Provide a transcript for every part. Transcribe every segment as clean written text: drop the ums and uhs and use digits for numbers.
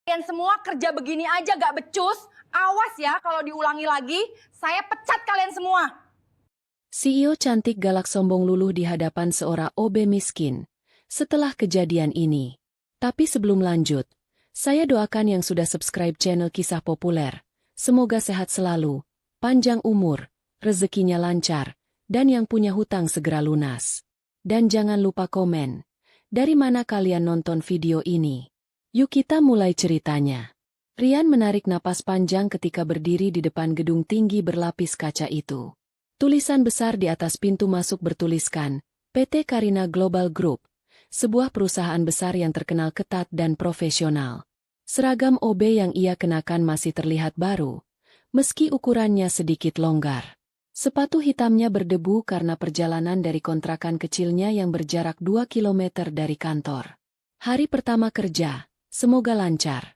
Kalian semua kerja begini aja gak becus, awas ya kalau diulangi lagi, saya pecat kalian semua. CEO cantik galak sombong luluh di hadapan seorang OB miskin. Setelah kejadian ini. Tapi sebelum lanjut, saya doakan yang sudah subscribe channel Kisah Populer. Semoga sehat selalu, panjang umur, rezekinya lancar, dan yang punya hutang segera lunas. Dan jangan lupa komen. Dari mana kalian nonton video ini? Yuk kita mulai ceritanya. Rian menarik napas panjang ketika berdiri di depan gedung tinggi berlapis kaca itu. Tulisan besar di atas pintu masuk bertuliskan, PT Karina Global Group, sebuah perusahaan besar yang terkenal ketat dan profesional. Seragam OB yang ia kenakan masih terlihat baru, meski ukurannya sedikit longgar. Sepatu hitamnya berdebu karena perjalanan dari kontrakan kecilnya yang berjarak 2 km dari kantor. Hari pertama kerja. Semoga lancar.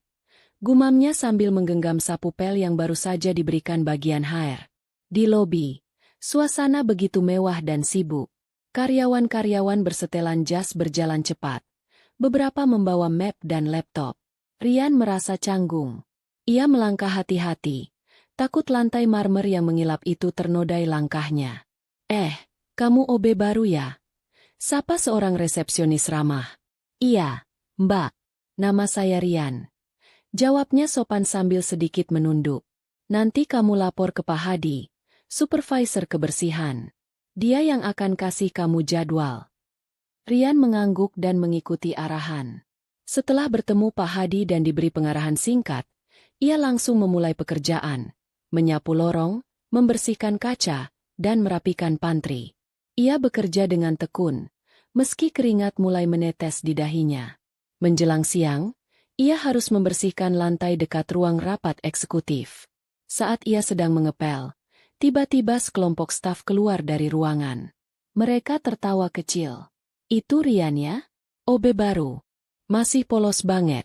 Gumamnya sambil menggenggam sapu pel yang baru saja diberikan bagian HR. Di lobi, suasana begitu mewah dan sibuk. Karyawan-karyawan bersetelan jas berjalan cepat. Beberapa membawa map dan laptop. Rian merasa canggung. Ia melangkah hati-hati. Takut lantai marmer yang mengilap itu ternodai langkahnya. Kamu OB baru ya? Sapa seorang resepsionis ramah. Iya, Mbak. Nama saya Rian. Jawabnya sopan sambil sedikit menunduk. Nanti kamu lapor ke Pak Hadi, supervisor kebersihan. Dia yang akan kasih kamu jadwal. Rian mengangguk dan mengikuti arahan. Setelah bertemu Pak Hadi dan diberi pengarahan singkat, ia langsung memulai pekerjaan, menyapu lorong, membersihkan kaca, dan merapikan pantry. Ia bekerja dengan tekun, meski keringat mulai menetes di dahinya. Menjelang siang, ia harus membersihkan lantai dekat ruang rapat eksekutif. Saat ia sedang mengepel, tiba-tiba sekelompok staf keluar dari ruangan. Mereka tertawa kecil. Itu Rian ya? OB baru. Masih polos banget.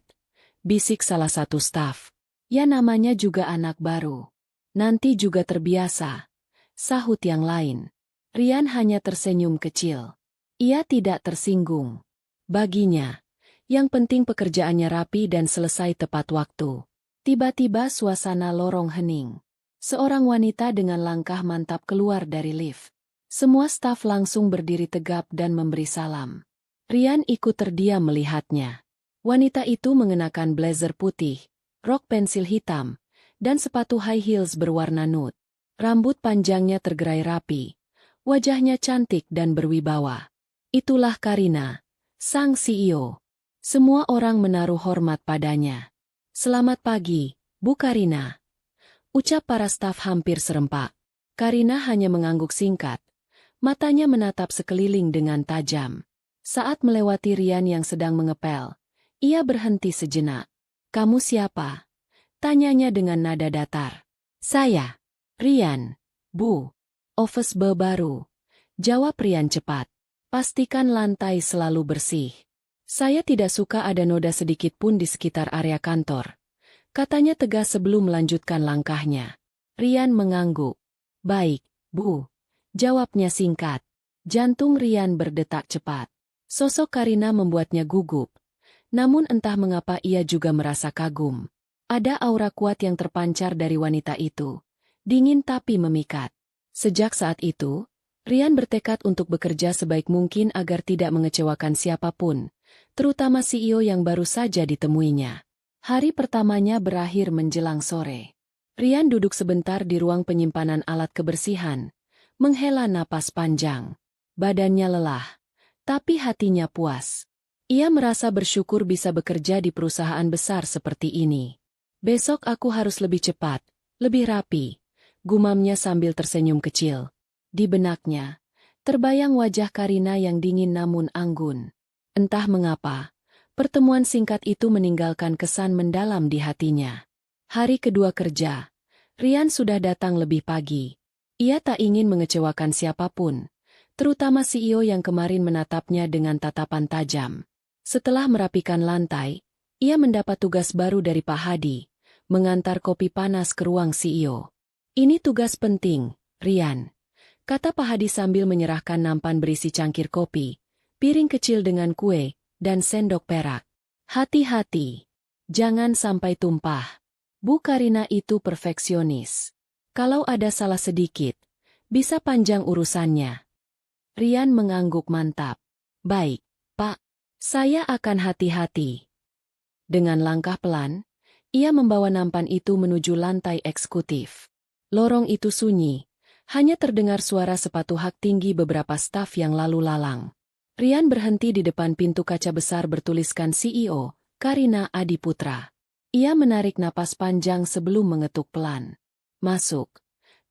Bisik salah satu staf. Ya namanya juga anak baru. Nanti juga terbiasa. Sahut yang lain. Rian hanya tersenyum kecil. Ia tidak tersinggung. Baginya, yang penting pekerjaannya rapi dan selesai tepat waktu. Tiba-tiba suasana lorong hening. Seorang wanita dengan langkah mantap keluar dari lift. Semua staf langsung berdiri tegap dan memberi salam. Rian ikut terdiam melihatnya. Wanita itu mengenakan blazer putih, rok pensil hitam, dan sepatu high heels berwarna nude. Rambut panjangnya tergerai rapi. Wajahnya cantik dan berwibawa. Itulah Karina, sang CEO. Semua orang menaruh hormat padanya. Selamat pagi, Bu Karina. Ucap para staf hampir serempak. Karina hanya mengangguk singkat. Matanya menatap sekeliling dengan tajam. Saat melewati Rian yang sedang mengepel, ia berhenti sejenak. Kamu siapa? Tanyanya dengan nada datar. Saya, Rian, Bu. Office baru. Jawab Rian cepat. Pastikan lantai selalu bersih. Saya tidak suka ada noda sedikit pun di sekitar area kantor. Katanya tegas sebelum melanjutkan langkahnya. Rian mengangguk. Baik, Bu. Jawabnya singkat. Jantung Rian berdetak cepat. Sosok Karina membuatnya gugup. Namun entah mengapa ia juga merasa kagum. Ada aura kuat yang terpancar dari wanita itu. Dingin tapi memikat. Sejak saat itu, Rian bertekad untuk bekerja sebaik mungkin agar tidak mengecewakan siapapun. Terutama CEO yang baru saja ditemuinya. Hari pertamanya berakhir menjelang sore. Rian duduk sebentar di ruang penyimpanan alat kebersihan, menghela napas panjang. Badannya lelah, tapi hatinya puas. Ia merasa bersyukur bisa bekerja di perusahaan besar seperti ini. Besok aku harus lebih cepat, lebih rapi, gumamnya sambil tersenyum kecil. Di benaknya, terbayang wajah Karina yang dingin namun anggun. Entah mengapa, pertemuan singkat itu meninggalkan kesan mendalam di hatinya. Hari kedua kerja, Rian sudah datang lebih pagi. Ia tak ingin mengecewakan siapapun, terutama CEO yang kemarin menatapnya dengan tatapan tajam. Setelah merapikan lantai, ia mendapat tugas baru dari Pak Hadi, mengantar kopi panas ke ruang CEO. Ini tugas penting, Rian, kata Pak Hadi sambil menyerahkan nampan berisi cangkir kopi, piring kecil dengan kue, dan sendok perak. Hati-hati. Jangan sampai tumpah. Bu Karina itu perfeksionis. Kalau ada salah sedikit, bisa panjang urusannya. Rian mengangguk mantap. Baik, Pak. Saya akan hati-hati. Dengan langkah pelan, ia membawa nampan itu menuju lantai eksekutif. Lorong itu sunyi. Hanya terdengar suara sepatu hak tinggi beberapa staf yang lalu lalang. Rian berhenti di depan pintu kaca besar bertuliskan CEO, Karina Adiputra. Ia menarik napas panjang sebelum mengetuk pelan. Masuk.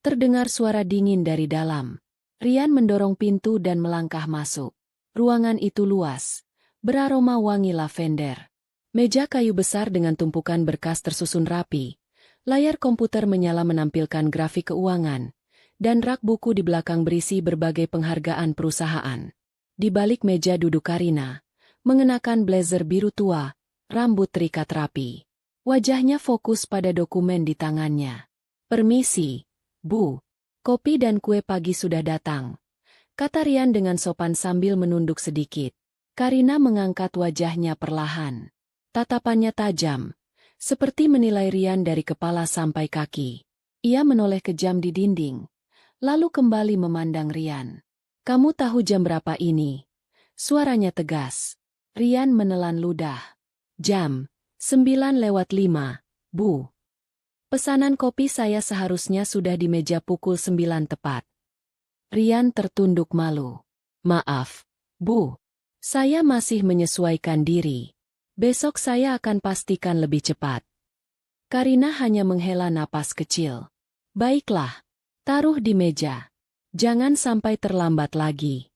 Terdengar suara dingin dari dalam. Rian mendorong pintu dan melangkah masuk. Ruangan itu luas. Beraroma wangi lavender. Meja kayu besar dengan tumpukan berkas tersusun rapi. Layar komputer menyala menampilkan grafik keuangan. Dan rak buku di belakang berisi berbagai penghargaan perusahaan. Di balik meja duduk Karina, mengenakan blazer biru tua, rambut terikat rapi. Wajahnya fokus pada dokumen di tangannya. Permisi, Bu. Kopi dan kue pagi sudah datang. Kata Rian dengan sopan sambil menunduk sedikit. Karina mengangkat wajahnya perlahan. Tatapannya tajam, seperti menilai Rian dari kepala sampai kaki. Ia menoleh kejam di dinding, lalu kembali memandang Rian. Kamu tahu jam berapa ini? Suaranya tegas. Rian menelan ludah. Jam 9:05, Bu. Pesanan kopi saya seharusnya sudah di meja pukul 9 tepat. Rian tertunduk malu. Maaf, Bu. Saya masih menyesuaikan diri. Besok saya akan pastikan lebih cepat. Karina hanya menghela napas kecil. Baiklah, taruh di meja. Jangan sampai terlambat lagi.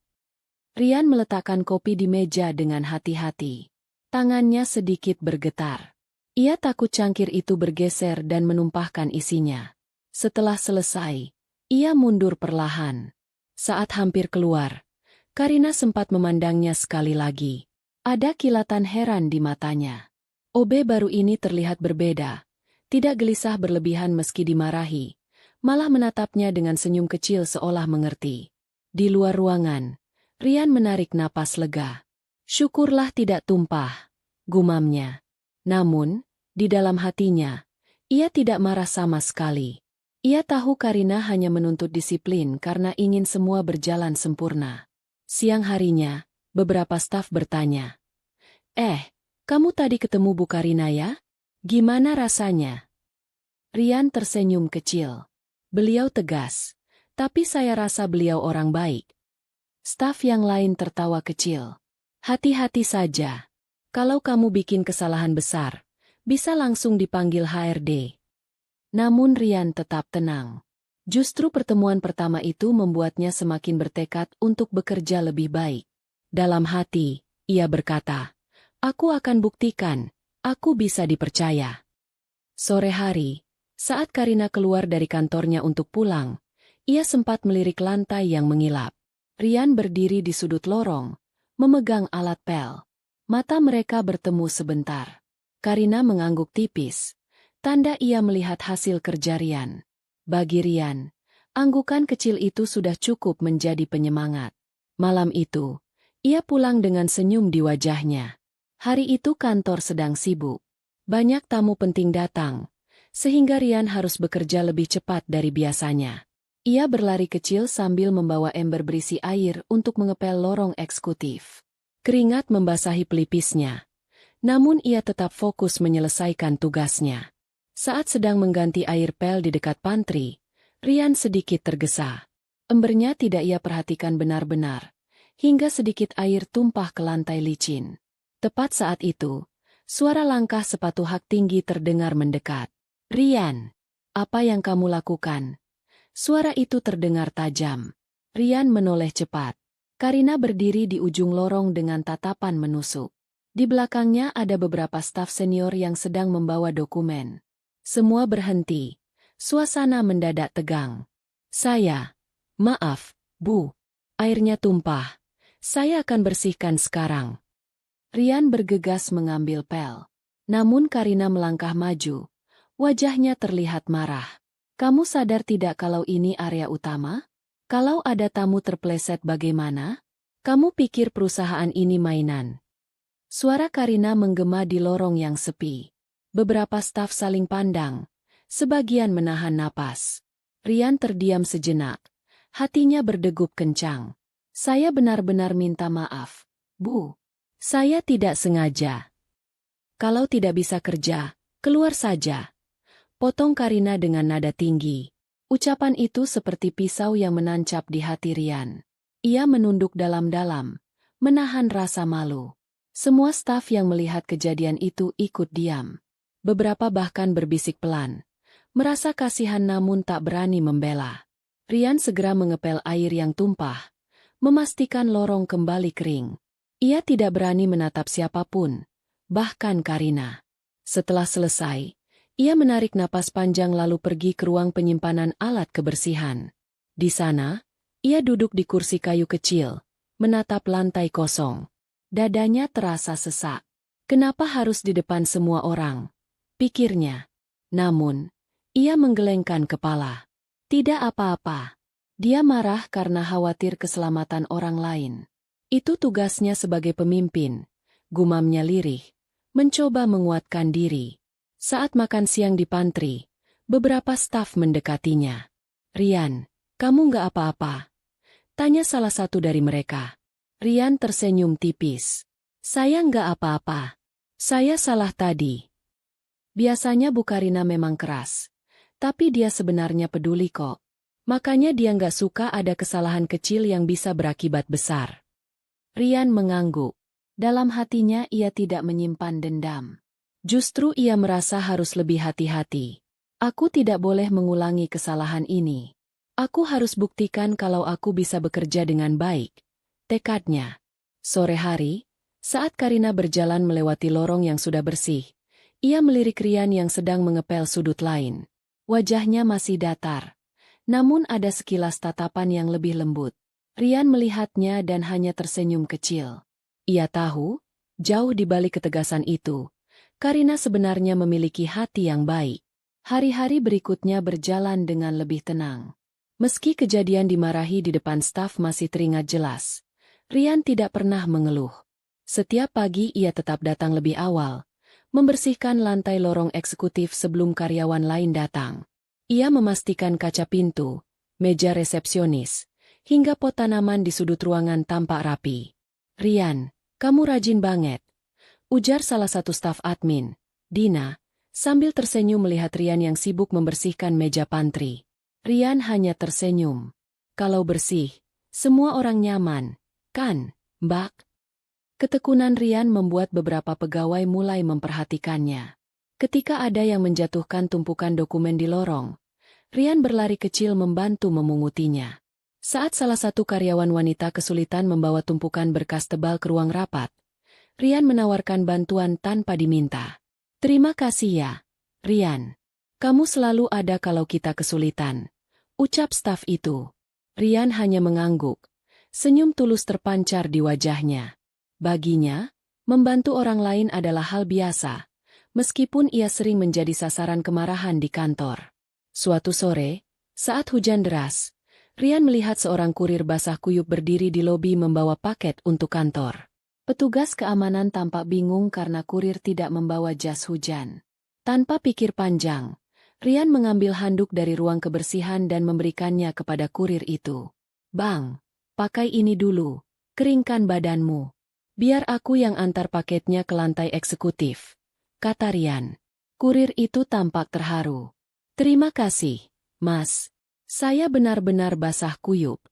Rian meletakkan kopi di meja dengan hati-hati. Tangannya sedikit bergetar. Ia takut cangkir itu bergeser dan menumpahkan isinya. Setelah selesai, ia mundur perlahan. Saat hampir keluar, Karina sempat memandangnya sekali lagi. Ada kilatan heran di matanya. OB baru ini terlihat berbeda. Tidak gelisah berlebihan meski dimarahi. Malah menatapnya dengan senyum kecil seolah mengerti. Di luar ruangan, Rian menarik napas lega. Syukurlah tidak tumpah, gumamnya. Namun, di dalam hatinya, ia tidak marah sama sekali. Ia tahu Karina hanya menuntut disiplin karena ingin semua berjalan sempurna. Siang harinya, beberapa staf bertanya. Kamu tadi ketemu Bu Karina ya? Gimana rasanya? Rian tersenyum kecil. Beliau tegas, tapi saya rasa beliau orang baik. Staf yang lain tertawa kecil. Hati-hati saja. Kalau kamu bikin kesalahan besar, bisa langsung dipanggil HRD. Namun Rian tetap tenang. Justru pertemuan pertama itu membuatnya semakin bertekad untuk bekerja lebih baik. Dalam hati, ia berkata, aku akan buktikan, aku bisa dipercaya. Sore hari, saat Karina keluar dari kantornya untuk pulang, ia sempat melirik lantai yang mengilap. Rian berdiri di sudut lorong, memegang alat pel. Mata mereka bertemu sebentar. Karina mengangguk tipis, tanda ia melihat hasil kerja Rian. Bagi Rian, anggukan kecil itu sudah cukup menjadi penyemangat. Malam itu, ia pulang dengan senyum di wajahnya. Hari itu kantor sedang sibuk. Banyak tamu penting datang. Sehingga Rian harus bekerja lebih cepat dari biasanya. Ia berlari kecil sambil membawa ember berisi air untuk mengepel lorong eksekutif. Keringat membasahi pelipisnya. Namun ia tetap fokus menyelesaikan tugasnya. Saat sedang mengganti air pel di dekat pantry, Rian sedikit tergesa. Embernya tidak ia perhatikan benar-benar, hingga sedikit air tumpah ke lantai licin. Tepat saat itu, suara langkah sepatu hak tinggi terdengar mendekat. Rian, apa yang kamu lakukan? Suara itu terdengar tajam. Rian menoleh cepat. Karina berdiri di ujung lorong dengan tatapan menusuk. Di belakangnya ada beberapa staf senior yang sedang membawa dokumen. Semua berhenti. Suasana mendadak tegang. Maaf, Bu. Airnya tumpah. Saya akan bersihkan sekarang. Rian bergegas mengambil pel. Namun Karina melangkah maju. Wajahnya terlihat marah. Kamu sadar tidak kalau ini area utama? Kalau ada tamu terpleset bagaimana? Kamu pikir perusahaan ini mainan? Suara Karina menggema di lorong yang sepi. Beberapa staf saling pandang, sebagian menahan napas. Rian terdiam sejenak, hatinya berdegup kencang. Saya benar-benar minta maaf, Bu. Saya tidak sengaja. Kalau tidak bisa kerja, keluar saja. Potong Karina dengan nada tinggi. Ucapan itu seperti pisau yang menancap di hati Rian. Ia menunduk dalam-dalam, menahan rasa malu. Semua staf yang melihat kejadian itu ikut diam. Beberapa bahkan berbisik pelan. Merasa kasihan namun tak berani membela. Rian segera mengepel air yang tumpah, memastikan lorong kembali kering. Ia tidak berani menatap siapapun, bahkan Karina. Setelah selesai, ia menarik napas panjang lalu pergi ke ruang penyimpanan alat kebersihan. Di sana, ia duduk di kursi kayu kecil, menatap lantai kosong. Dadanya terasa sesak. Kenapa harus di depan semua orang? Pikirnya. Namun, ia menggelengkan kepala. Tidak apa-apa. Dia marah karena khawatir keselamatan orang lain. Itu tugasnya sebagai pemimpin, gumamnya lirih, mencoba menguatkan diri. Saat makan siang di pantry, beberapa staf mendekatinya. Rian, kamu nggak apa-apa? Tanya salah satu dari mereka. Rian tersenyum tipis. Saya nggak apa-apa. Saya salah tadi. Biasanya Bu Karina memang keras. Tapi dia sebenarnya peduli kok. Makanya dia nggak suka ada kesalahan kecil yang bisa berakibat besar. Rian mengangguk. Dalam hatinya ia tidak menyimpan dendam. Justru ia merasa harus lebih hati-hati. Aku tidak boleh mengulangi kesalahan ini. Aku harus buktikan kalau aku bisa bekerja dengan baik. Tekadnya. Sore hari, saat Karina berjalan melewati lorong yang sudah bersih, ia melirik Rian yang sedang mengepel sudut lain. Wajahnya masih datar. Namun ada sekilas tatapan yang lebih lembut. Rian melihatnya dan hanya tersenyum kecil. Ia tahu, jauh di balik ketegasan itu, Karina sebenarnya memiliki hati yang baik. Hari-hari berikutnya berjalan dengan lebih tenang. Meski kejadian dimarahi di depan staf masih teringat jelas, Rian tidak pernah mengeluh. Setiap pagi ia tetap datang lebih awal, membersihkan lantai lorong eksekutif sebelum karyawan lain datang. Ia memastikan kaca pintu, meja resepsionis, hingga pot tanaman di sudut ruangan tampak rapi. Rian, kamu rajin banget, ujar salah satu staf admin, Dina, sambil tersenyum melihat Rian yang sibuk membersihkan meja pantry. Rian hanya tersenyum. Kalau bersih, semua orang nyaman, kan, Mbak? Ketekunan Rian membuat beberapa pegawai mulai memperhatikannya. Ketika ada yang menjatuhkan tumpukan dokumen di lorong, Rian berlari kecil membantu memungutinya. Saat salah satu karyawan wanita kesulitan membawa tumpukan berkas tebal ke ruang rapat, Rian menawarkan bantuan tanpa diminta. Terima kasih ya, Rian. Kamu selalu ada kalau kita kesulitan, ucap staf itu. Rian hanya mengangguk. Senyum tulus terpancar di wajahnya. Baginya, membantu orang lain adalah hal biasa, meskipun ia sering menjadi sasaran kemarahan di kantor. Suatu sore, saat hujan deras, Rian melihat seorang kurir basah kuyup berdiri di lobi membawa paket untuk kantor. Petugas keamanan tampak bingung karena kurir tidak membawa jas hujan. Tanpa pikir panjang, Rian mengambil handuk dari ruang kebersihan dan memberikannya kepada kurir itu. Bang, pakai ini dulu, keringkan badanmu. Biar aku yang antar paketnya ke lantai eksekutif, kata Rian. Kurir itu tampak terharu. Terima kasih, Mas. Saya benar-benar basah kuyup.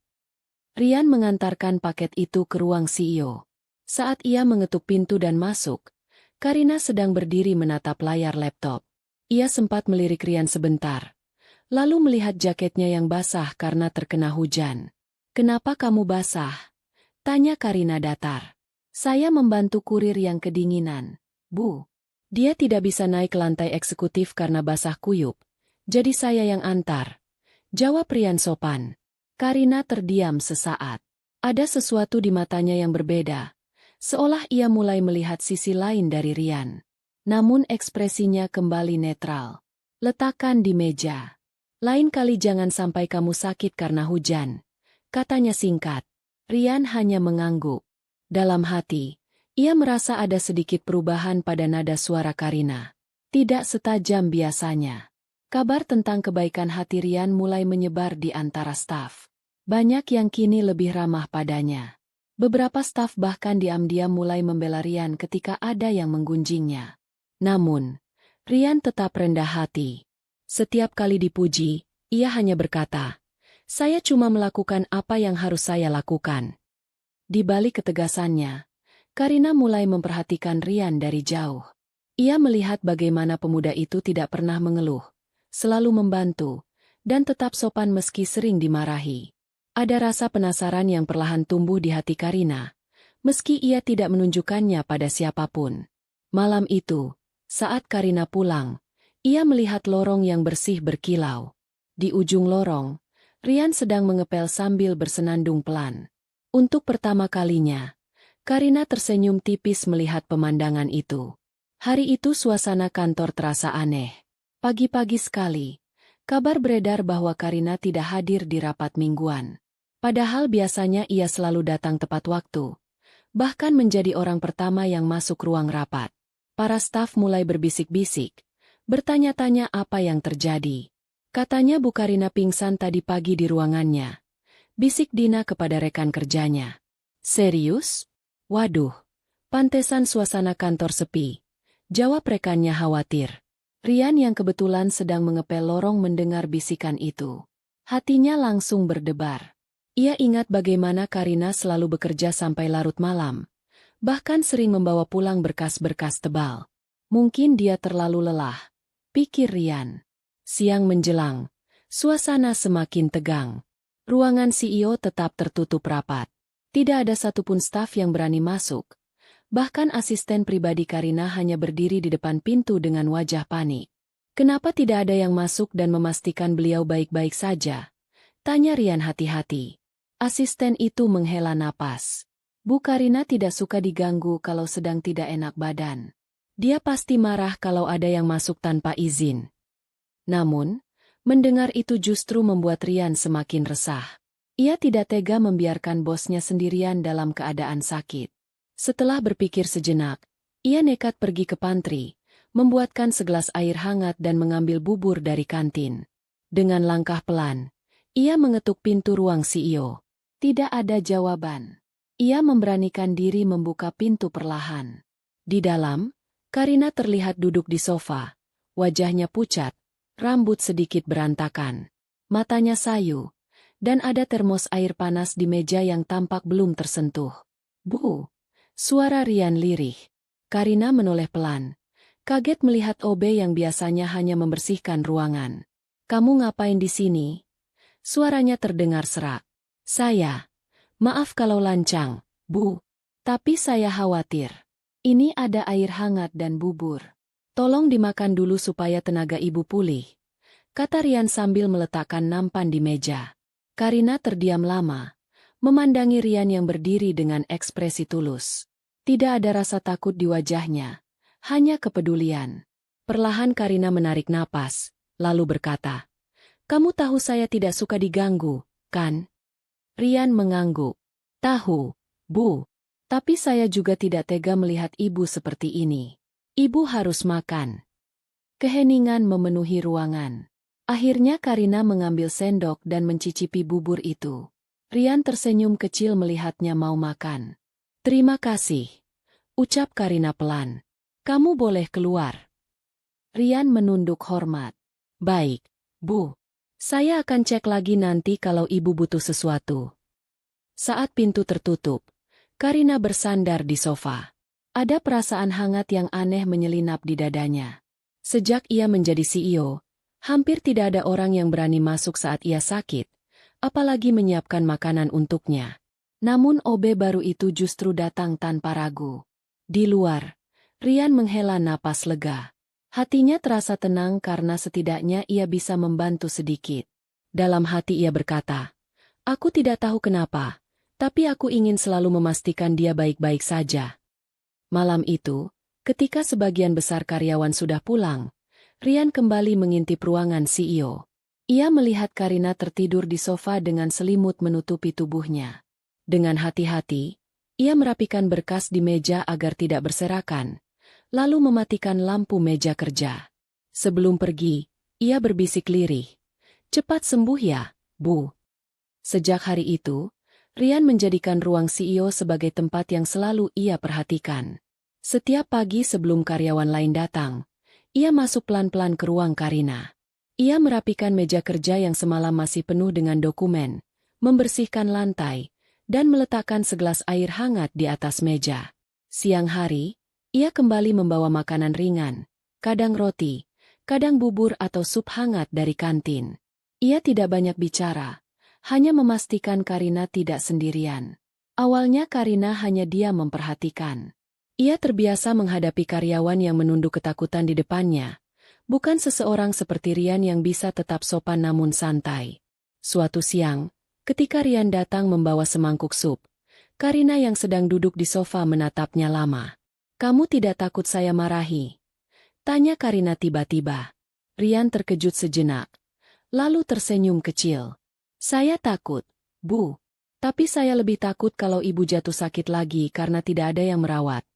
Rian mengantarkan paket itu ke ruang CEO. Saat ia mengetuk pintu dan masuk, Karina sedang berdiri menatap layar laptop. Ia sempat melirik Rian sebentar, lalu melihat jaketnya yang basah karena terkena hujan. Kenapa kamu basah? Tanya Karina datar. Saya membantu kurir yang kedinginan, Bu. Dia tidak bisa naik ke lantai eksekutif karena basah kuyup, jadi saya yang antar. Jawab Rian sopan. Karina terdiam sesaat. Ada sesuatu di matanya yang berbeda, seolah ia mulai melihat sisi lain dari Rian. Namun ekspresinya kembali netral. Letakkan di meja. Lain kali jangan sampai kamu sakit karena hujan, katanya singkat. Rian hanya mengangguk. Dalam hati, ia merasa ada sedikit perubahan pada nada suara Karina. Tidak setajam biasanya. Kabar tentang kebaikan hati Rian mulai menyebar di antara staf. Banyak yang kini lebih ramah padanya. Beberapa staf bahkan diam-diam mulai membela Rian ketika ada yang menggunjingnya. Namun, Rian tetap rendah hati. Setiap kali dipuji, ia hanya berkata, "Saya cuma melakukan apa yang harus saya lakukan." Di balik ketegasannya, Karina mulai memperhatikan Rian dari jauh. Ia melihat bagaimana pemuda itu tidak pernah mengeluh, selalu membantu, dan tetap sopan meski sering dimarahi. Ada rasa penasaran yang perlahan tumbuh di hati Karina, meski ia tidak menunjukkannya pada siapapun. Malam itu, saat Karina pulang, ia melihat lorong yang bersih berkilau. Di ujung lorong, Rian sedang mengepel sambil bersenandung pelan. Untuk pertama kalinya, Karina tersenyum tipis melihat pemandangan itu. Hari itu suasana kantor terasa aneh. Pagi-pagi sekali, kabar beredar bahwa Karina tidak hadir di rapat mingguan. Padahal biasanya ia selalu datang tepat waktu, bahkan menjadi orang pertama yang masuk ruang rapat. Para staf mulai berbisik-bisik, bertanya-tanya apa yang terjadi. Katanya Bu Karina pingsan tadi pagi di ruangannya. Bisik Dina kepada rekan kerjanya. Serius? Waduh, pantesan suasana kantor sepi. Jawab rekannya khawatir. Rian yang kebetulan sedang mengepel lorong mendengar bisikan itu. Hatinya langsung berdebar. Ia ingat bagaimana Karina selalu bekerja sampai larut malam. Bahkan sering membawa pulang berkas-berkas tebal. Mungkin dia terlalu lelah, pikir Rian. Siang menjelang, suasana semakin tegang. Ruangan CEO tetap tertutup rapat. Tidak ada satupun staf yang berani masuk. Bahkan asisten pribadi Karina hanya berdiri di depan pintu dengan wajah panik. Kenapa tidak ada yang masuk dan memastikan beliau baik-baik saja? Tanya Rian hati-hati. Asisten itu menghela napas. Bu Karina tidak suka diganggu kalau sedang tidak enak badan. Dia pasti marah kalau ada yang masuk tanpa izin. Namun, mendengar itu justru membuat Rian semakin resah. Ia tidak tega membiarkan bosnya sendirian dalam keadaan sakit. Setelah berpikir sejenak, ia nekat pergi ke pantry, membuatkan segelas air hangat dan mengambil bubur dari kantin. Dengan langkah pelan, ia mengetuk pintu ruang CEO. Tidak ada jawaban. Ia memberanikan diri membuka pintu perlahan. Di dalam, Karina terlihat duduk di sofa. Wajahnya pucat, rambut sedikit berantakan. Matanya sayu, dan ada termos air panas di meja yang tampak belum tersentuh. "Bu!" Suara Rian lirih. Karina menoleh pelan. Kaget melihat OB yang biasanya hanya membersihkan ruangan. "Kamu ngapain di sini?" Suaranya terdengar serak. Maaf kalau lancang, Bu. Tapi saya khawatir. Ini ada air hangat dan bubur. Tolong dimakan dulu supaya tenaga ibu pulih," kata Rian sambil meletakkan nampan di meja. Karina terdiam lama, memandangi Rian yang berdiri dengan ekspresi tulus. Tidak ada rasa takut di wajahnya, hanya kepedulian. Perlahan Karina menarik napas, lalu berkata, "Kamu tahu saya tidak suka diganggu, kan?" Rian mengangguk. "Tahu, Bu. Tapi saya juga tidak tega melihat ibu seperti ini. Ibu harus makan." Keheningan memenuhi ruangan. Akhirnya Karina mengambil sendok dan mencicipi bubur itu. Rian tersenyum kecil melihatnya mau makan. "Terima kasih," ucap Karina pelan. "Kamu boleh keluar." Rian menunduk hormat. "Baik, Bu. Saya akan cek lagi nanti kalau ibu butuh sesuatu." Saat pintu tertutup, Karina bersandar di sofa. Ada perasaan hangat yang aneh menyelinap di dadanya. Sejak ia menjadi CEO, hampir tidak ada orang yang berani masuk saat ia sakit, apalagi menyiapkan makanan untuknya. Namun OB baru itu justru datang tanpa ragu. Di luar, Rian menghela napas lega. Hatinya terasa tenang karena setidaknya ia bisa membantu sedikit. Dalam hati ia berkata, "Aku tidak tahu kenapa, tapi aku ingin selalu memastikan dia baik-baik saja." Malam itu, ketika sebagian besar karyawan sudah pulang, Rian kembali mengintip ruangan CEO. Ia melihat Karina tertidur di sofa dengan selimut menutupi tubuhnya. Dengan hati-hati, ia merapikan berkas di meja agar tidak berserakan, lalu mematikan lampu meja kerja. Sebelum pergi, ia berbisik lirih. Cepat sembuh ya, Bu. Sejak hari itu, Rian menjadikan ruang CEO sebagai tempat yang selalu ia perhatikan. Setiap pagi sebelum karyawan lain datang, ia masuk pelan-pelan ke ruang Karina. Ia merapikan meja kerja yang semalam masih penuh dengan dokumen, membersihkan lantai, dan meletakkan segelas air hangat di atas meja. Siang hari, ia kembali membawa makanan ringan, kadang roti, kadang bubur atau sup hangat dari kantin. Ia tidak banyak bicara, hanya memastikan Karina tidak sendirian. Awalnya Karina hanya diam memperhatikan. Ia terbiasa menghadapi karyawan yang menunduk ketakutan di depannya, bukan seseorang seperti Rian yang bisa tetap sopan namun santai. Suatu siang, ketika Rian datang membawa semangkuk sup, Karina yang sedang duduk di sofa menatapnya lama. "Kamu tidak takut saya marahi?" tanya Karina tiba-tiba. Rian terkejut sejenak, lalu tersenyum kecil. "Saya takut, Bu. Tapi saya lebih takut kalau ibu jatuh sakit lagi karena tidak ada yang merawat."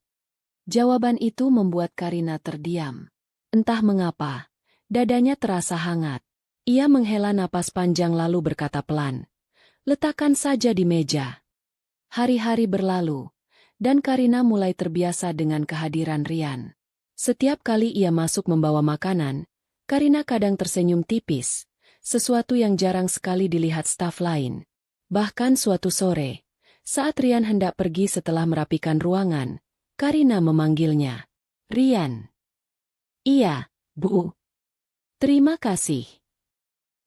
Jawaban itu membuat Karina terdiam. Entah mengapa, dadanya terasa hangat. Ia menghela napas panjang lalu berkata pelan, "Letakkan saja di meja." Hari-hari berlalu, dan Karina mulai terbiasa dengan kehadiran Rian. Setiap kali ia masuk membawa makanan, Karina kadang tersenyum tipis, sesuatu yang jarang sekali dilihat staf lain. Bahkan suatu sore, saat Rian hendak pergi setelah merapikan ruangan, Karina memanggilnya. "Rian." "Iya, Bu." "Terima kasih."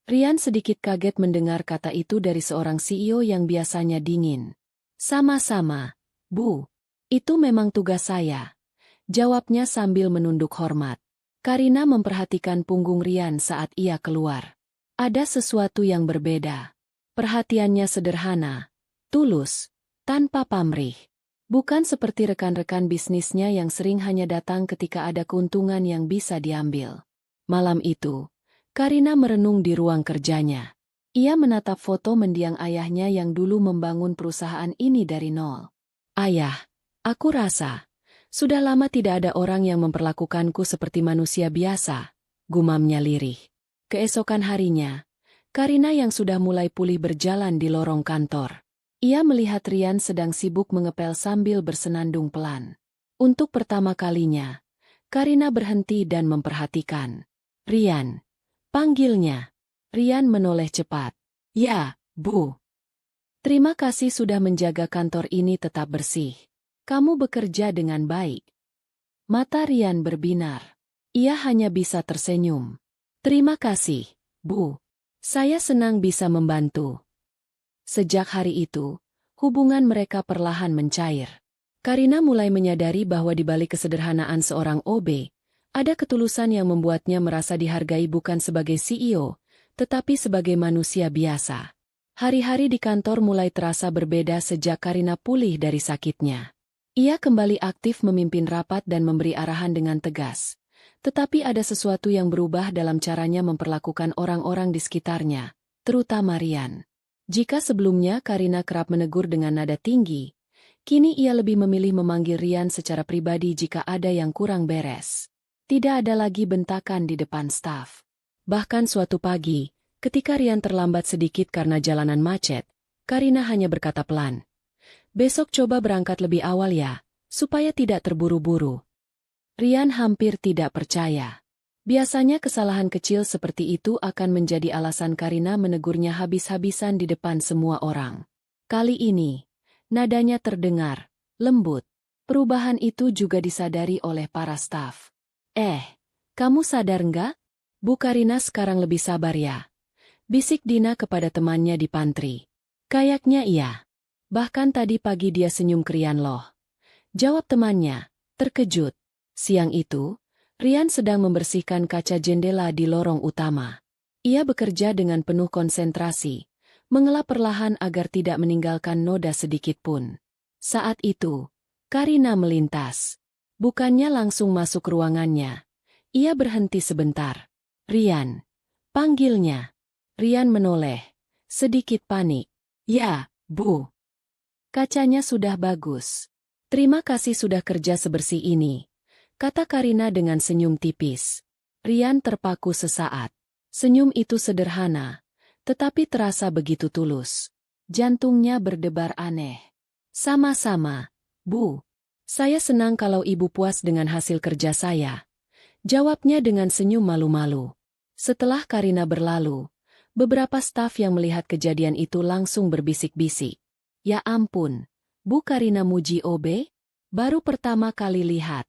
Rian sedikit kaget mendengar kata itu dari seorang CEO yang biasanya dingin. "Sama-sama, Bu. Itu memang tugas saya," jawabnya sambil menunduk hormat. Karina memperhatikan punggung Rian saat ia keluar. Ada sesuatu yang berbeda. Perhatiannya sederhana, tulus, tanpa pamrih. Bukan seperti rekan-rekan bisnisnya yang sering hanya datang ketika ada keuntungan yang bisa diambil. Malam itu, Karina merenung di ruang kerjanya. Ia menatap foto mendiang ayahnya yang dulu membangun perusahaan ini dari nol. "Ayah, aku rasa sudah lama tidak ada orang yang memperlakukanku seperti manusia biasa," gumamnya lirih. Keesokan harinya, Karina yang sudah mulai pulih berjalan di lorong kantor. Ia melihat Rian sedang sibuk mengepel sambil bersenandung pelan. Untuk pertama kalinya, Karina berhenti dan memperhatikan. "Rian," panggilnya. Rian menoleh cepat. "Ya, Bu. Terima kasih sudah menjaga kantor ini tetap bersih. Kamu bekerja dengan baik." Mata Rian berbinar. Ia hanya bisa tersenyum. "Terima kasih, Bu. Saya senang bisa membantu." Sejak hari itu, hubungan mereka perlahan mencair. Karina mulai menyadari bahwa di balik kesederhanaan seorang OB, ada ketulusan yang membuatnya merasa dihargai bukan sebagai CEO, tetapi sebagai manusia biasa. Hari-hari di kantor mulai terasa berbeda sejak Karina pulih dari sakitnya. Ia kembali aktif memimpin rapat dan memberi arahan dengan tegas. Tetapi ada sesuatu yang berubah dalam caranya memperlakukan orang-orang di sekitarnya, terutama Rian. Jika sebelumnya Karina kerap menegur dengan nada tinggi, kini ia lebih memilih memanggil Rian secara pribadi jika ada yang kurang beres. Tidak ada lagi bentakan di depan staf. Bahkan suatu pagi, ketika Rian terlambat sedikit karena jalanan macet, Karina hanya berkata pelan, "Besok coba berangkat lebih awal ya, supaya tidak terburu-buru." Rian hampir tidak percaya. Biasanya kesalahan kecil seperti itu akan menjadi alasan Karina menegurnya habis-habisan di depan semua orang. Kali ini, nadanya terdengar lembut. Perubahan itu juga disadari oleh para staf. Kamu sadar nggak? Bu Karina sekarang lebih sabar ya?" bisik Dina kepada temannya di pantry. "Kayaknya iya. Bahkan tadi pagi dia senyum ke Rian loh," jawab temannya, terkejut. Siang itu, Rian sedang membersihkan kaca jendela di lorong utama. Ia bekerja dengan penuh konsentrasi, mengelak perlahan agar tidak meninggalkan noda sedikit pun. Saat itu, Karina melintas. Bukannya langsung masuk ruangannya. Ia berhenti sebentar. "Rian," panggilnya. Rian menoleh, sedikit panik. "Ya, Bu." "Kacanya sudah bagus. Terima kasih sudah kerja sebersih ini," kata Karina dengan senyum tipis. Rian terpaku sesaat. Senyum itu sederhana, tetapi terasa begitu tulus. Jantungnya berdebar aneh. Sama-sama, Bu. Saya senang kalau Ibu puas dengan hasil kerja saya. Jawabnya dengan senyum malu-malu. Setelah Karina berlalu, beberapa staf yang melihat kejadian itu langsung berbisik-bisik. Ya ampun, Bu Karina muji OB? Baru pertama kali lihat.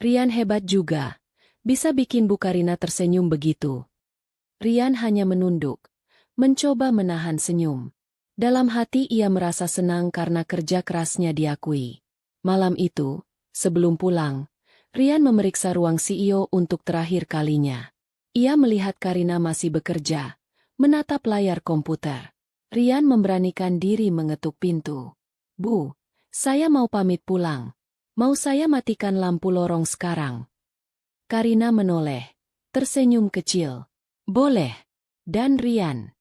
Rian hebat juga. Bisa bikin Bu Karina tersenyum begitu. Rian hanya menunduk, mencoba menahan senyum. Dalam hati ia merasa senang karena kerja kerasnya diakui. Malam itu, sebelum pulang, Rian memeriksa ruang CEO untuk terakhir kalinya. Ia melihat Karina masih bekerja, menatap layar komputer. Rian memberanikan diri mengetuk pintu. Bu, saya mau pamit pulang. Mau saya matikan lampu lorong sekarang? Karina menoleh, tersenyum kecil. Boleh. Dan Rian.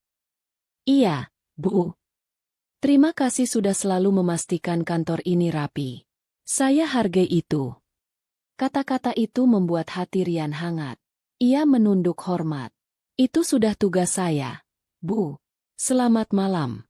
Iya, Bu. Terima kasih sudah selalu memastikan kantor ini rapi. Saya hargai itu. Kata-kata itu membuat hati Rian hangat. Ia menunduk hormat. Itu sudah tugas saya, Bu. Selamat malam.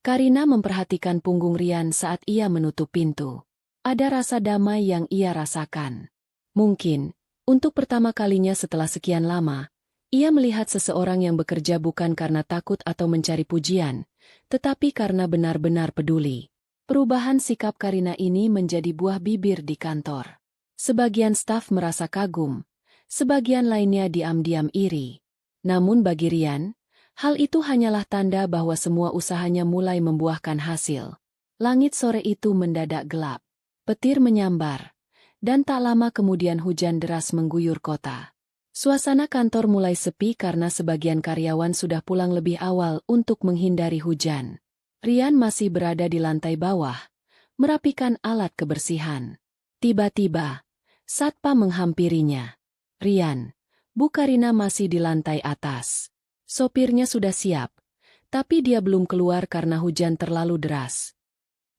Karina memperhatikan punggung Rian saat ia menutup pintu. Ada rasa damai yang ia rasakan. Mungkin, untuk pertama kalinya setelah sekian lama, ia melihat seseorang yang bekerja bukan karena takut atau mencari pujian, tetapi karena benar-benar peduli. Perubahan sikap Karina ini menjadi buah bibir di kantor. Sebagian staf merasa kagum, sebagian lainnya diam-diam iri. Namun bagi Rian, hal itu hanyalah tanda bahwa semua usahanya mulai membuahkan hasil. Langit sore itu mendadak gelap. Petir menyambar, dan tak lama kemudian hujan deras mengguyur kota. Suasana kantor mulai sepi karena sebagian karyawan sudah pulang lebih awal untuk menghindari hujan. Rian masih berada di lantai bawah, merapikan alat kebersihan. Tiba-tiba, satpam menghampirinya. Rian, Bu Karina masih di lantai atas. Sopirnya sudah siap, tapi dia belum keluar karena hujan terlalu deras.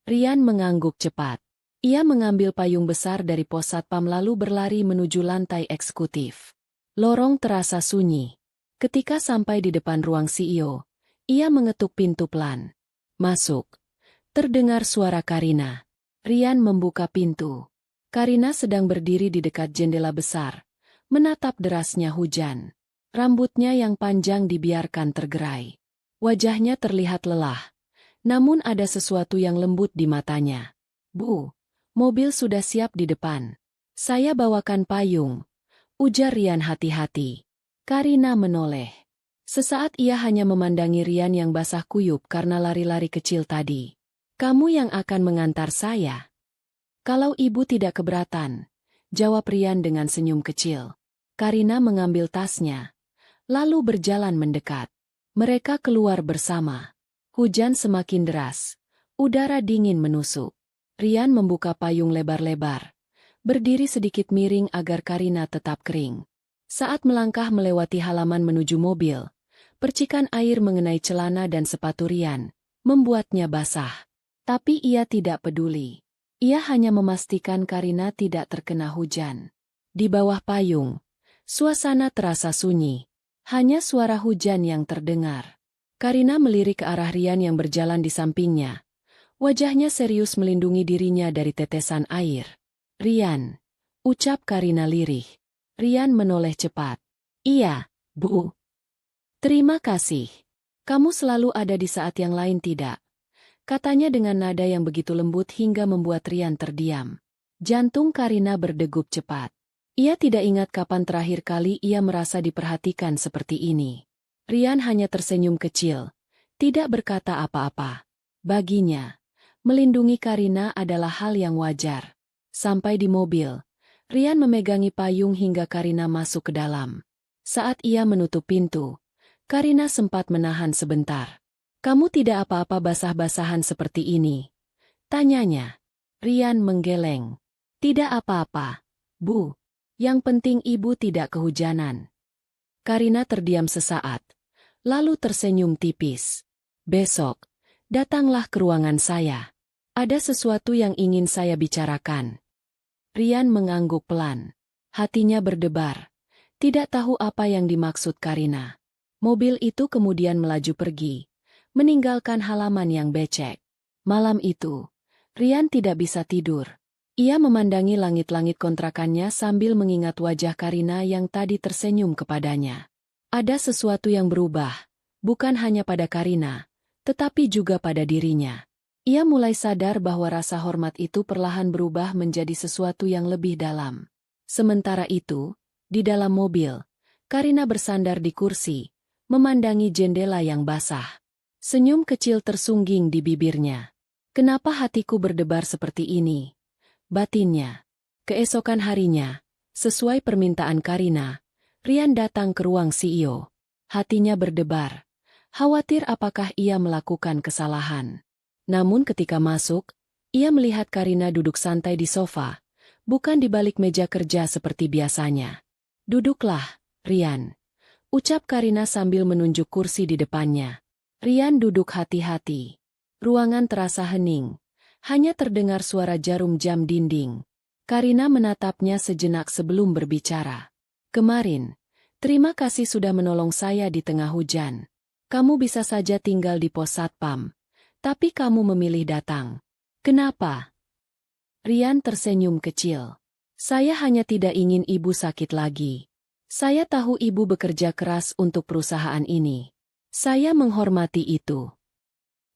Rian mengangguk cepat. Ia mengambil payung besar dari pos satpam lalu berlari menuju lantai eksekutif. Lorong terasa sunyi. Ketika sampai di depan ruang CEO, ia mengetuk pintu pelan. Masuk. Terdengar suara Karina. Rian membuka pintu. Karina sedang berdiri di dekat jendela besar, menatap derasnya hujan. Rambutnya yang panjang dibiarkan tergerai. Wajahnya terlihat lelah, namun ada sesuatu yang lembut di matanya. Bu, mobil sudah siap di depan. Saya bawakan payung. Ujar Rian hati-hati. Karina menoleh. Sesaat ia hanya memandangi Rian yang basah kuyup karena lari-lari kecil tadi. Kamu yang akan mengantar saya? Kalau ibu tidak keberatan, jawab Rian dengan senyum kecil. Karina mengambil tasnya, lalu berjalan mendekat. Mereka keluar bersama. Hujan semakin deras. Udara dingin menusuk. Rian membuka payung lebar-lebar. Berdiri sedikit miring agar Karina tetap kering. Saat melangkah melewati halaman menuju mobil, percikan air mengenai celana dan sepatu Rian, membuatnya basah. Tapi ia tidak peduli. Ia hanya memastikan Karina tidak terkena hujan. Di bawah payung, suasana terasa sunyi. Hanya suara hujan yang terdengar. Karina melirik ke arah Rian yang berjalan di sampingnya. Wajahnya serius melindungi dirinya dari tetesan air. Rian, ucap Karina lirih. Rian menoleh cepat. Iya, Bu. Terima kasih. Kamu selalu ada di saat yang lain tidak? Katanya dengan nada yang begitu lembut hingga membuat Rian terdiam. Jantung Karina berdegup cepat. Ia tidak ingat kapan terakhir kali ia merasa diperhatikan seperti ini. Rian hanya tersenyum kecil, tidak berkata apa-apa. Baginya, melindungi Karina adalah hal yang wajar. Sampai di mobil, Rian memegangi payung hingga Karina masuk ke dalam. Saat ia menutup pintu, Karina sempat menahan sebentar. Kamu tidak apa-apa basah-basahan seperti ini? Tanyanya. Rian menggeleng. Tidak apa-apa, Bu. Yang penting ibu tidak kehujanan. Karina terdiam sesaat, lalu tersenyum tipis. Besok, datanglah ke ruangan saya. Ada sesuatu yang ingin saya bicarakan. Rian mengangguk pelan. Hatinya berdebar. Tidak tahu apa yang dimaksud Karina. Mobil itu kemudian melaju pergi, meninggalkan halaman yang becek. Malam itu, Rian tidak bisa tidur. Ia memandangi langit-langit kontrakannya sambil mengingat wajah Karina yang tadi tersenyum kepadanya. Ada sesuatu yang berubah, bukan hanya pada Karina, tetapi juga pada dirinya. Ia mulai sadar bahwa rasa hormat itu perlahan berubah menjadi sesuatu yang lebih dalam. Sementara itu, di dalam mobil, Karina bersandar di kursi, memandangi jendela yang basah. Senyum kecil tersungging di bibirnya. Kenapa hatiku berdebar seperti ini? Batinnya. Keesokan harinya, sesuai permintaan Karina, Rian datang ke ruang CEO. Hatinya berdebar. Khawatir apakah ia melakukan kesalahan. Namun ketika masuk, ia melihat Karina duduk santai di sofa, bukan di balik meja kerja seperti biasanya. Duduklah, Rian. Ucap Karina sambil menunjuk kursi di depannya. Rian duduk hati-hati. Ruangan terasa hening. Hanya terdengar suara jarum jam dinding. Karina menatapnya sejenak sebelum berbicara. Kemarin, terima kasih sudah menolong saya di tengah hujan. Kamu bisa saja tinggal di pos satpam. Tapi kamu memilih datang. Kenapa? Rian tersenyum kecil. Saya hanya tidak ingin ibu sakit lagi. Saya tahu ibu bekerja keras untuk perusahaan ini. Saya menghormati itu.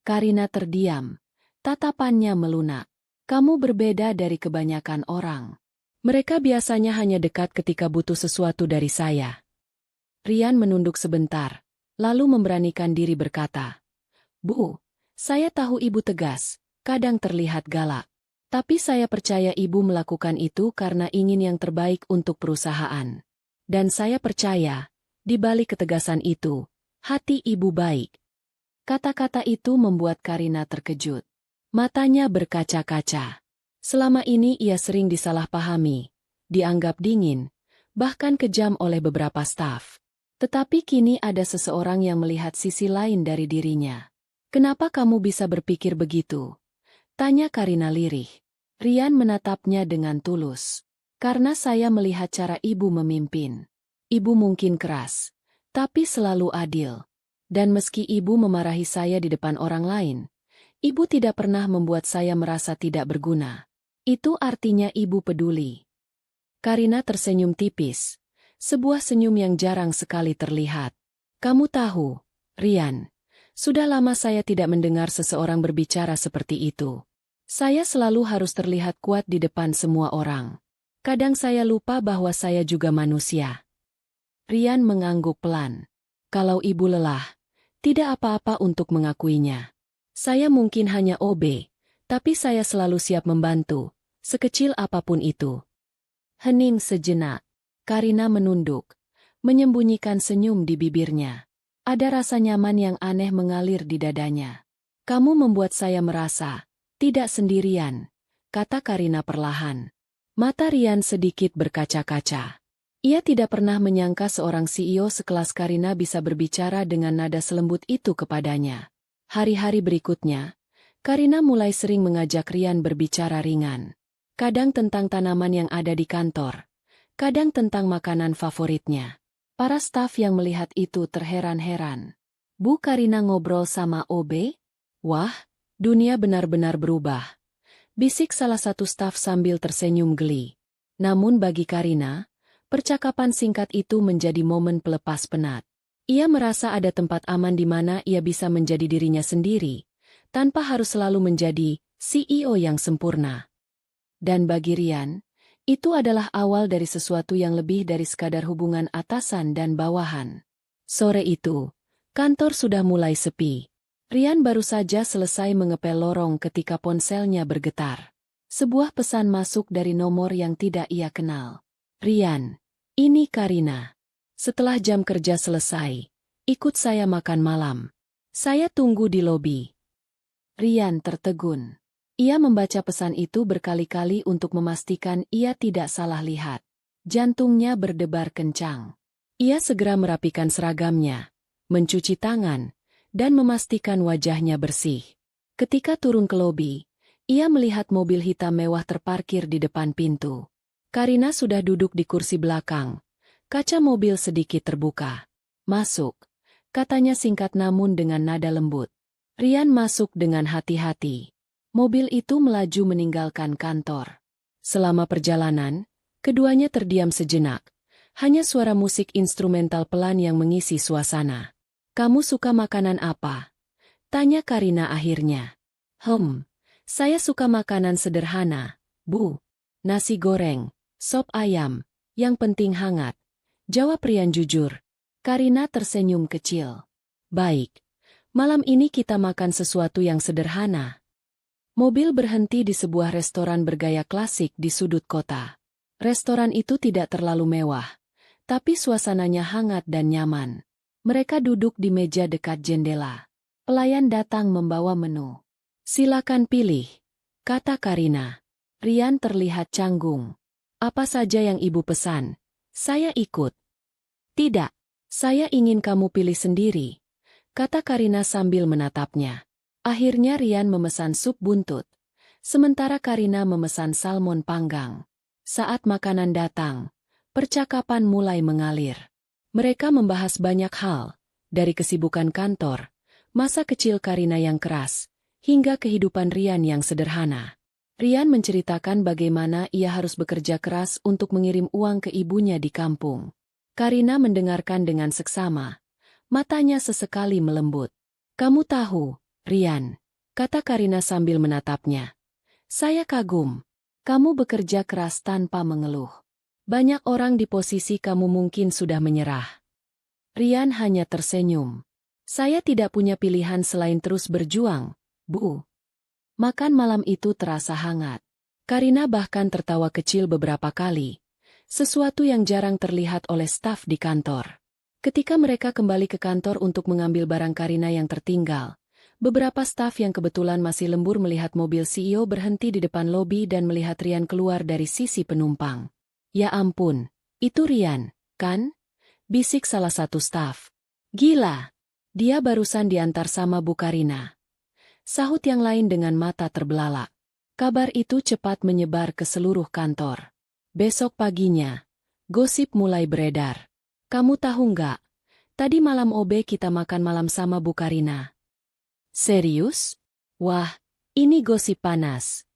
Karina terdiam. Tatapannya melunak. Kamu berbeda dari kebanyakan orang. Mereka biasanya hanya dekat ketika butuh sesuatu dari saya. Rian menunduk sebentar, lalu memberanikan diri berkata, Bu, saya tahu ibu tegas, kadang terlihat galak. Tapi saya percaya ibu melakukan itu karena ingin yang terbaik untuk perusahaan. Dan saya percaya, di balik ketegasan itu, hati ibu baik. Kata-kata itu membuat Karina terkejut. Matanya berkaca-kaca. Selama ini ia sering disalahpahami, dianggap dingin, bahkan kejam oleh beberapa staf. Tetapi kini ada seseorang yang melihat sisi lain dari dirinya. Kenapa kamu bisa berpikir begitu? Tanya Karina lirih. Rian menatapnya dengan tulus. Karena saya melihat cara ibu memimpin. Ibu mungkin keras, tapi selalu adil. Dan meski ibu memarahi saya di depan orang lain, ibu tidak pernah membuat saya merasa tidak berguna. Itu artinya ibu peduli. Karina tersenyum tipis. Sebuah senyum yang jarang sekali terlihat. Kamu tahu, Rian, sudah lama saya tidak mendengar seseorang berbicara seperti itu. Saya selalu harus terlihat kuat di depan semua orang. Kadang saya lupa bahwa saya juga manusia. Rian mengangguk pelan. Kalau ibu lelah, tidak apa-apa untuk mengakuinya. Saya mungkin hanya OB, tapi saya selalu siap membantu, sekecil apapun itu. Hening sejenak. Karina menunduk, menyembunyikan senyum di bibirnya. Ada rasa nyaman yang aneh mengalir di dadanya. Kamu membuat saya merasa tidak sendirian, kata Karina perlahan. Mata Rian sedikit berkaca-kaca. Ia tidak pernah menyangka seorang CEO sekelas Karina bisa berbicara dengan nada selembut itu kepadanya. Hari-hari berikutnya, Karina mulai sering mengajak Rian berbicara ringan. Kadang tentang tanaman yang ada di kantor, kadang tentang makanan favoritnya. Para staf yang melihat itu terheran-heran. Bu, Karina ngobrol sama OB? Wah, dunia benar-benar berubah. Bisik salah satu staf sambil tersenyum geli. Namun bagi Karina, percakapan singkat itu menjadi momen pelepas penat. Ia merasa ada tempat aman di mana ia bisa menjadi dirinya sendiri, tanpa harus selalu menjadi CEO yang sempurna. Dan bagi Rian, itu adalah awal dari sesuatu yang lebih dari sekadar hubungan atasan dan bawahan. Sore itu, kantor sudah mulai sepi. Rian baru saja selesai mengepel lorong ketika ponselnya bergetar. Sebuah pesan masuk dari nomor yang tidak ia kenal. Rian, ini Karina. Setelah jam kerja selesai, ikut saya makan malam. Saya tunggu di lobi. Rian tertegun. Ia membaca pesan itu berkali-kali untuk memastikan ia tidak salah lihat. Jantungnya berdebar kencang. Ia segera merapikan seragamnya, mencuci tangan, dan memastikan wajahnya bersih. Ketika turun ke lobi, ia melihat mobil hitam mewah terparkir di depan pintu. Karina sudah duduk di kursi belakang, Kaca mobil sedikit terbuka. "Masuk," katanya singkat namun dengan nada lembut. Rian masuk dengan hati-hati. Mobil itu melaju meninggalkan kantor. Selama perjalanan, keduanya terdiam sejenak. Hanya suara musik instrumental pelan yang mengisi suasana. "Kamu suka makanan apa?" tanya Karina akhirnya. Saya suka makanan sederhana, Bu. Nasi goreng, sop ayam, yang penting hangat," jawab Rian jujur. Karina tersenyum kecil. "Baik, malam ini kita makan sesuatu yang sederhana." Mobil berhenti di sebuah restoran bergaya klasik di sudut kota. Restoran itu tidak terlalu mewah, tapi suasananya hangat dan nyaman. Mereka duduk di meja dekat jendela. Pelayan datang membawa menu. "Silakan pilih," kata Karina. Rian terlihat canggung. "Apa saja yang ibu pesan, saya ikut." "Tidak, saya ingin kamu pilih sendiri," kata Karina sambil menatapnya. Akhirnya Rian memesan sup buntut, sementara Karina memesan salmon panggang. Saat makanan datang, percakapan mulai mengalir. Mereka membahas banyak hal, dari kesibukan kantor, masa kecil Karina yang keras, hingga kehidupan Rian yang sederhana. Rian menceritakan bagaimana ia harus bekerja keras untuk mengirim uang ke ibunya di kampung. Karina mendengarkan dengan seksama. Matanya sesekali melembut. "Kamu tahu, Rian," kata Karina sambil menatapnya. "Saya kagum. Kamu bekerja keras tanpa mengeluh. Banyak orang di posisi kamu mungkin sudah menyerah." Rian hanya tersenyum. "Saya tidak punya pilihan selain terus berjuang, Bu." Makan malam itu terasa hangat. Karina bahkan tertawa kecil beberapa kali, sesuatu yang jarang terlihat oleh staf di kantor. Ketika mereka kembali ke kantor untuk mengambil barang Karina yang tertinggal, beberapa staf yang kebetulan masih lembur melihat mobil CEO berhenti di depan lobi dan melihat Rian keluar dari sisi penumpang. "Ya ampun, itu Rian, kan?" bisik salah satu staf. "Gila, dia barusan diantar sama Bu Karina," sahut yang lain dengan mata terbelalak. Kabar itu cepat menyebar ke seluruh kantor. Besok paginya, gosip mulai beredar. "Kamu tahu nggak? Tadi malam OB kita makan malam sama Bu Karina." "Serius? Wah, ini gosip panas."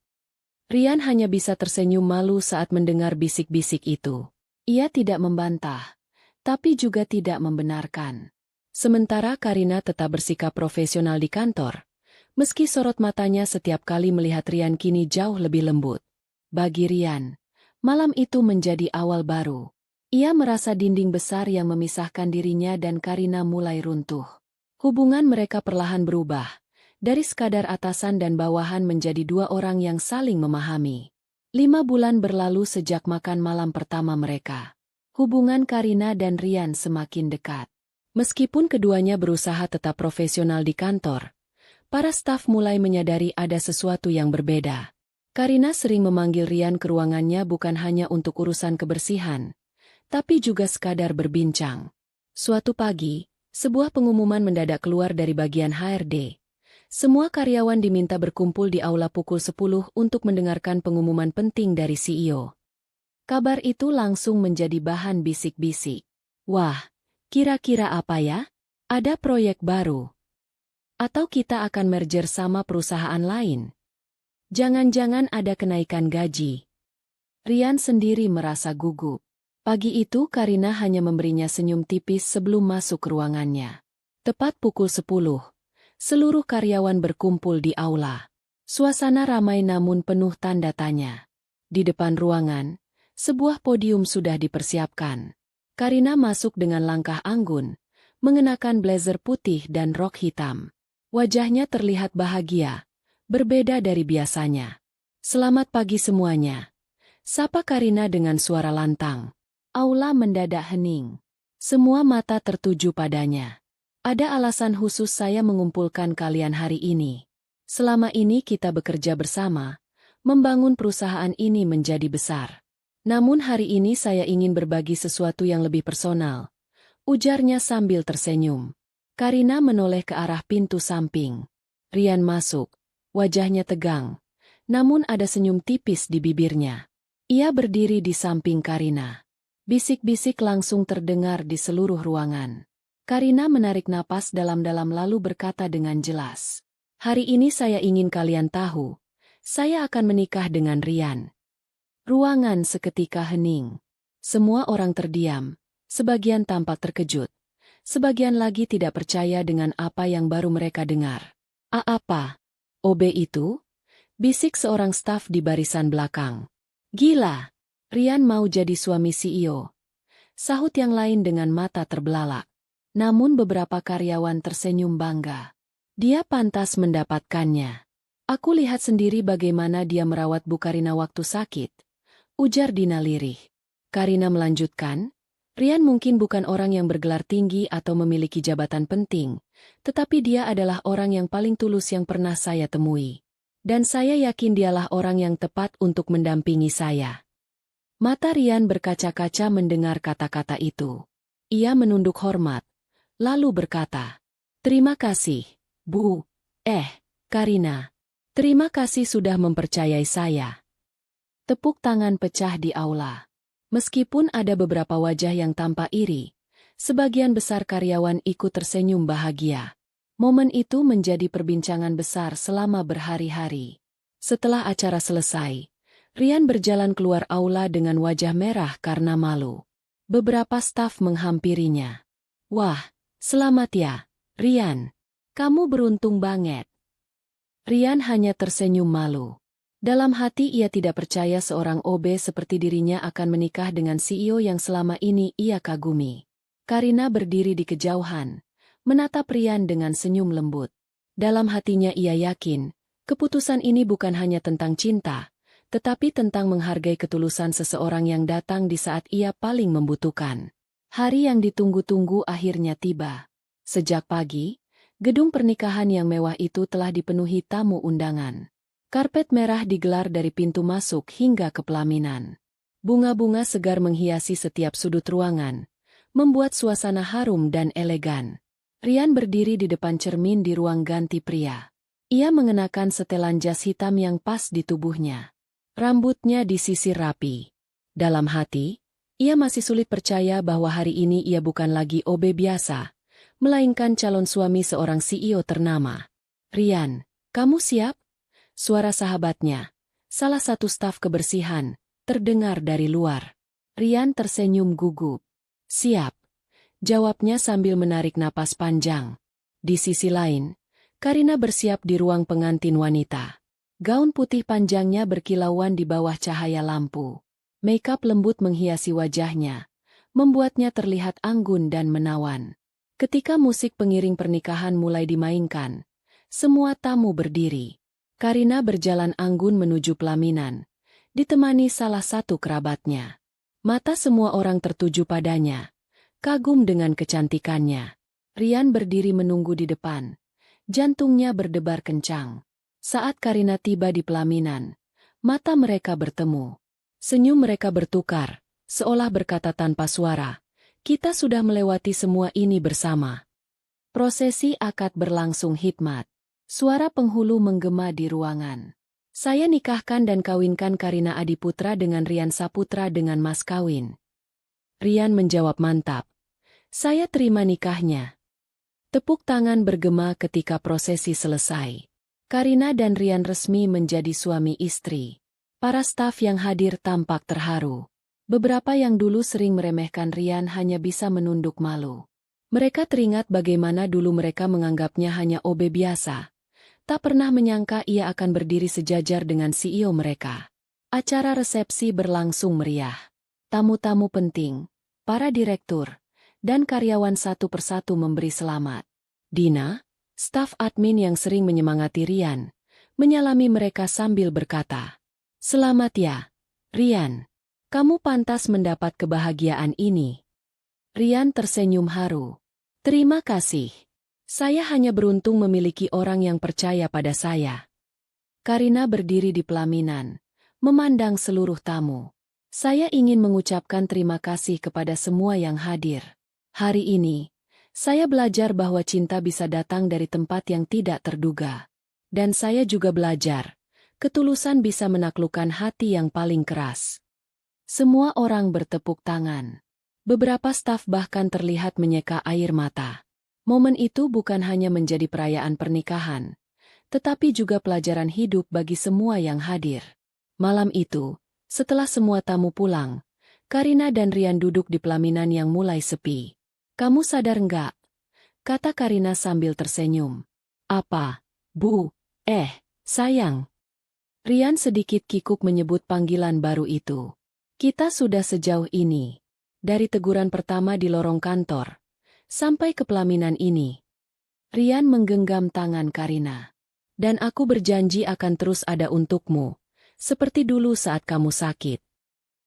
Rian hanya bisa tersenyum malu saat mendengar bisik-bisik itu. Ia tidak membantah, tapi juga tidak membenarkan. Sementara Karina tetap bersikap profesional di kantor, meski sorot matanya setiap kali melihat Rian kini jauh lebih lembut. Bagi Rian, malam itu menjadi awal baru. Ia merasa dinding besar yang memisahkan dirinya dan Karina mulai runtuh. Hubungan mereka perlahan berubah, dari sekadar atasan dan bawahan menjadi dua orang yang saling memahami. 5 bulan berlalu sejak makan malam pertama mereka. Hubungan Karina dan Rian semakin dekat. Meskipun keduanya berusaha tetap profesional di kantor, para staf mulai menyadari ada sesuatu yang berbeda. Karina sering memanggil Rian ke ruangannya bukan hanya untuk urusan kebersihan, tapi juga sekadar berbincang. Suatu pagi, sebuah pengumuman mendadak keluar dari bagian HRD. Semua karyawan diminta berkumpul di aula pukul 10 untuk mendengarkan pengumuman penting dari CEO. Kabar itu langsung menjadi bahan bisik-bisik. "Wah, kira-kira apa ya? Ada proyek baru? Atau kita akan merger sama perusahaan lain? Jangan-jangan ada kenaikan gaji?" Rian sendiri merasa gugup. Pagi itu Karina hanya memberinya senyum tipis sebelum masuk ke ruangannya. Tepat pukul 10, seluruh karyawan berkumpul di aula. Suasana ramai namun penuh tanda tanya. Di depan ruangan, sebuah podium sudah dipersiapkan. Karina masuk dengan langkah anggun, mengenakan blazer putih dan rok hitam. Wajahnya terlihat bahagia, berbeda dari biasanya. "Selamat pagi semuanya," sapa Karina dengan suara lantang. Aula mendadak hening. Semua mata tertuju padanya. "Ada alasan khusus saya mengumpulkan kalian hari ini. Selama ini kita bekerja bersama, membangun perusahaan ini menjadi besar. Namun hari ini saya ingin berbagi sesuatu yang lebih personal," ujarnya sambil tersenyum. Karina menoleh ke arah pintu samping. Rian masuk, wajahnya tegang, namun ada senyum tipis di bibirnya. Ia berdiri di samping Karina. Bisik-bisik langsung terdengar di seluruh ruangan. Karina menarik napas dalam-dalam lalu berkata dengan jelas. Hari ini saya ingin kalian tahu, saya akan menikah dengan Rian. Ruangan seketika hening. Semua orang terdiam, sebagian tampak terkejut, sebagian lagi tidak percaya dengan apa yang baru mereka dengar. Apa? OB itu? Bisik seorang staf di barisan belakang. Gila! Rian mau jadi suami CEO. Sahut yang lain dengan mata terbelalak. Namun beberapa karyawan tersenyum bangga. Dia pantas mendapatkannya. Aku lihat sendiri bagaimana dia merawat Bu Karina waktu sakit. Ujar Dina lirih. Karina melanjutkan, Rian mungkin bukan orang yang bergelar tinggi atau memiliki jabatan penting, tetapi dia adalah orang yang paling tulus yang pernah saya temui. Dan saya yakin dialah orang yang tepat untuk mendampingi saya. Mata Rian berkaca-kaca mendengar kata-kata itu. Ia menunduk hormat, lalu berkata, "Terima kasih, Bu. Karina. Terima kasih sudah mempercayai saya." Tepuk tangan pecah di aula. Meskipun ada beberapa wajah yang tampak iri, sebagian besar karyawan ikut tersenyum bahagia. Momen itu menjadi perbincangan besar selama berhari-hari. Setelah acara selesai, Rian berjalan keluar aula dengan wajah merah karena malu. Beberapa staf menghampirinya. "Wah, selamat ya, Rian. Kamu beruntung banget." Rian hanya tersenyum malu. Dalam hati ia tidak percaya seorang OB seperti dirinya akan menikah dengan CEO yang selama ini ia kagumi. Karina berdiri di kejauhan, menatap Rian dengan senyum lembut. Dalam hatinya ia yakin, keputusan ini bukan hanya tentang cinta, tetapi tentang menghargai ketulusan seseorang yang datang di saat ia paling membutuhkan. Hari yang ditunggu-tunggu akhirnya tiba. Sejak pagi, gedung pernikahan yang mewah itu telah dipenuhi tamu undangan. Karpet merah digelar dari pintu masuk hingga ke pelaminan. Bunga-bunga segar menghiasi setiap sudut ruangan, membuat suasana harum dan elegan. Rian berdiri di depan cermin di ruang ganti pria. Ia mengenakan setelan jas hitam yang pas di tubuhnya. Rambutnya disisir rapi. Dalam hati, ia masih sulit percaya bahwa hari ini ia bukan lagi OB biasa, melainkan calon suami seorang CEO ternama. "Rian, kamu siap?" Suara sahabatnya, salah satu staf kebersihan, terdengar dari luar. Rian tersenyum gugup. "Siap," jawabnya sambil menarik napas panjang. Di sisi lain, Karina bersiap di ruang pengantin wanita. Gaun putih panjangnya berkilauan di bawah cahaya lampu. Makeup lembut menghiasi wajahnya, membuatnya terlihat anggun dan menawan. Ketika musik pengiring pernikahan mulai dimainkan, semua tamu berdiri. Karina berjalan anggun menuju pelaminan, ditemani salah satu kerabatnya. Mata semua orang tertuju padanya, kagum dengan kecantikannya. Rian berdiri menunggu di depan, jantungnya berdebar kencang. Saat Karina tiba di pelaminan, mata mereka bertemu. Senyum mereka bertukar, seolah berkata tanpa suara, "Kita sudah melewati semua ini bersama." Prosesi akad berlangsung hikmat. Suara penghulu menggema di ruangan. "Saya nikahkan dan kawinkan Karina Adiputra dengan Rian Saputra dengan mas kawin." Rian menjawab mantap. "Saya terima nikahnya." Tepuk tangan bergema ketika prosesi selesai. Karina dan Rian resmi menjadi suami istri. Para staf yang hadir tampak terharu. Beberapa yang dulu sering meremehkan Rian hanya bisa menunduk malu. Mereka teringat bagaimana dulu mereka menganggapnya hanya OB biasa. Tak pernah menyangka ia akan berdiri sejajar dengan CEO mereka. Acara resepsi berlangsung meriah. Tamu-tamu penting, para direktur, dan karyawan satu persatu memberi selamat. Dina, staf admin yang sering menyemangati Rian, menyalami mereka sambil berkata, "Selamat ya, Rian. Kamu pantas mendapat kebahagiaan ini." Rian tersenyum haru. "Terima kasih. Saya hanya beruntung memiliki orang yang percaya pada saya." Karina berdiri di pelaminan, memandang seluruh tamu. "Saya ingin mengucapkan terima kasih kepada semua yang hadir. Hari ini, saya belajar bahwa cinta bisa datang dari tempat yang tidak terduga. Dan saya juga belajar, ketulusan bisa menaklukkan hati yang paling keras." Semua orang bertepuk tangan. Beberapa staf bahkan terlihat menyeka air mata. Momen itu bukan hanya menjadi perayaan pernikahan, tetapi juga pelajaran hidup bagi semua yang hadir. Malam itu, setelah semua tamu pulang, Karina dan Rian duduk di pelaminan yang mulai sepi. "Kamu sadar nggak?" kata Karina sambil tersenyum. "Apa, Bu? Sayang." Rian sedikit kikuk menyebut panggilan baru itu. "Kita sudah sejauh ini. Dari teguran pertama di lorong kantor, sampai ke pelaminan ini." Rian menggenggam tangan Karina. "Dan aku berjanji akan terus ada untukmu, seperti dulu saat kamu sakit."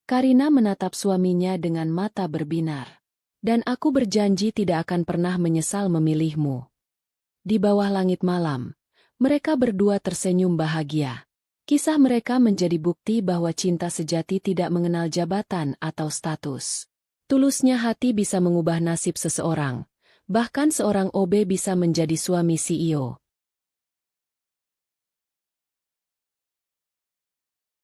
Karina menatap suaminya dengan mata berbinar. "Dan aku berjanji tidak akan pernah menyesal memilihmu." Di bawah langit malam, mereka berdua tersenyum bahagia. Kisah mereka menjadi bukti bahwa cinta sejati tidak mengenal jabatan atau status. Tulusnya hati bisa mengubah nasib seseorang, bahkan seorang OB bisa menjadi suami CEO.